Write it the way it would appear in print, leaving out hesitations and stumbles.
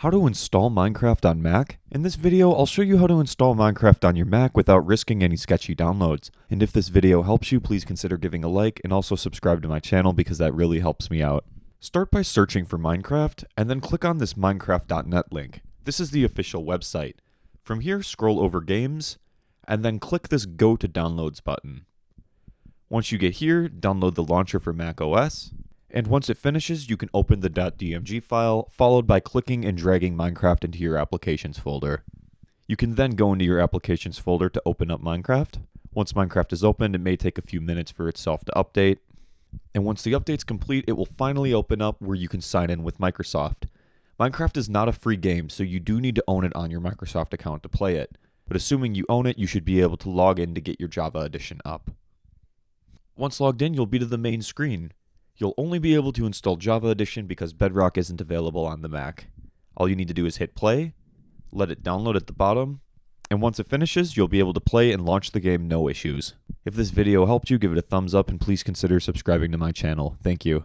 How to install Minecraft on Mac? In this video, I'll show you how to install Minecraft on your Mac without risking any sketchy downloads. And if this video helps you, please consider giving a like and also subscribe to my channel because that really helps me out. Start by searching for Minecraft and then click on this minecraft.net link. This is the official website. From here, scroll over Games and then click this Go to Downloads button. Once you get here, download the launcher for Mac OS. And once it finishes, you can open the .dmg file, followed by clicking and dragging Minecraft into your Applications folder. You can then go into your Applications folder to open up Minecraft. Once Minecraft is opened, it may take a few minutes for itself to update. And once the update's complete, it will finally open up where you can sign in with Microsoft. Minecraft is not a free game, so you do need to own it on your Microsoft account to play it. But assuming you own it, you should be able to log in to get your Java edition up. Once logged in, you'll be to the main screen. You'll only be able to install Java Edition because Bedrock isn't available on the Mac. All you need to do is hit play, let it download at the bottom, and once it finishes, you'll be able to play and launch the game no issues. If this video helped you, give it a thumbs up and please consider subscribing to my channel. Thank you.